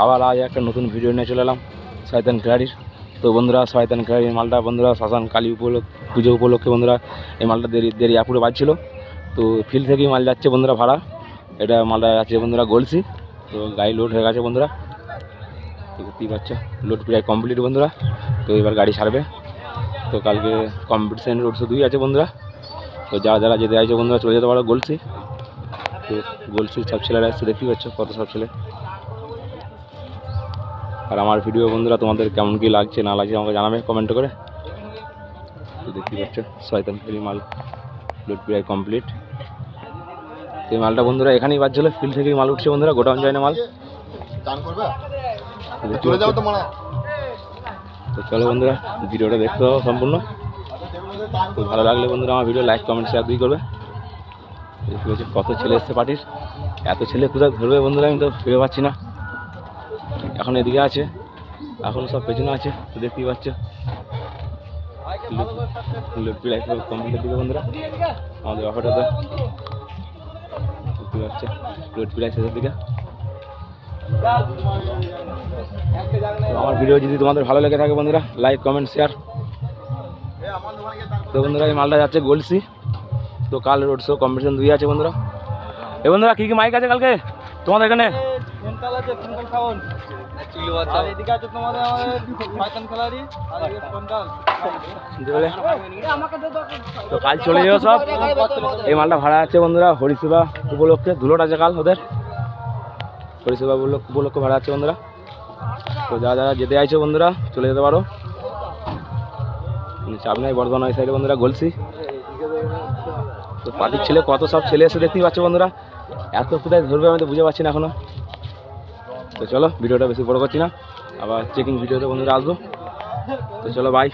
আবার আজ একটা নতুন ভিডিও নিয়ে চলে এলাম শয়তান খেলাড়ির। তো বন্ধুরা, শয়তান খেলাড়ির মালটা বন্ধুরা শ্মশান কালী পুজো উপলক্ষে বন্ধুরা এই মালটা দেরিয়াপুরে বাজছিল। তো ফিল্ড থেকেই মাল যাচ্ছে বন্ধুরা ভাড়া। এটা মালটা যাচ্ছে বন্ধুরা গলসি। তো গাড়ি লোড হয়ে গেছে বন্ধুরা, দেখতেই পাচ্ছ লোড প্রায় কমপ্লিট বন্ধুরা। তো এবার গাড়ি ছাড়বে। তো কালকে কম্পিটিশন রোড শো 2 আছে বন্ধুরা। তো যারা যারা যেতে চাইছে বন্ধুরা চলে যেতে পারো গলসি। তো গলসির সব ছেলেরা আসছে, দেখতেই পাচ্ছ কত সব ছেলে। আর আমার ভিডিও বন্ধুরা তোমাদের কেমন কী লাগছে না লাগছে আমাকে জানাবে কমেন্ট করে। তো দেখতেই পাচ্ছ শয়তান খেলাড়ি মাল লোড প্রায় কমপ্লিট। তো এই মালটা বন্ধুরা এখানেই বাজছিল, ফিল্ড থেকেই মাল উঠছে বন্ধুরা, গোডাউন যায় না মাল। তো চলো বন্ধুরা ভিডিওটা দেখতে হবে সম্পূর্ণ। তো ভালো লাগলে বন্ধুরা আমার ভিডিও লাইক কমেন্ট শেয়ার দুই করবে। দেখতে পাচ্ছি কত ছেলে এসছে পার্টির। এত ছেলে কোথায় ধরবে বন্ধুরা আমি তো ভেবে পাচ্ছি না। এখন এদিকে আছে, এখন সব পেছনে আছে। তো দেখতেই পাচ্ছ লোড প্রায় কমপ্লিটের দিকে বন্ধুরা আমাদের অফারটাতে দেখতে পাচ্ছ লোড প্রায় শেষের দিকে। আমার ভিডিও যদি তোমাদের ভালো লেগে থাকে বন্ধুরা লাইক কমেন্ট শেয়ার। তো বন্ধুরা এই মালটা যাচ্ছে গলসি। তো কাল রোড শো কম্পিটিশন 2 আছে বন্ধুরা। এই বন্ধুরা কী কী মাইক আছে কালকে তোমাদের এখানে? তো কাল চলে যাও সব। এই মালটা ভাড়া আছে বন্ধুরা হরিসেবা উপলক্ষে, ধুলোট আছে কাল ওদের পরিষেবা উপলক্ষে ভাড়া আছে বন্ধুরা। তো যারা যারা যেতে চাইছো বন্ধুরা চলে যেতে পারো, চাপ নাই। বর্ধমান ওই সাইডে বন্ধুরা গলসি। তো পার্টির ছেলে কত সব ছেলে এসে দেখতেই পাচ্ছ বন্ধুরা। এত কোথায় ধরবে আমি তো বুঝে পাচ্ছি না এখনো। তো চলো ভিডিওটা বেশি বড় করছি না, আবার চেকিং ভিডিওতে বন্ধুরা আসবো। তো চলো বাই।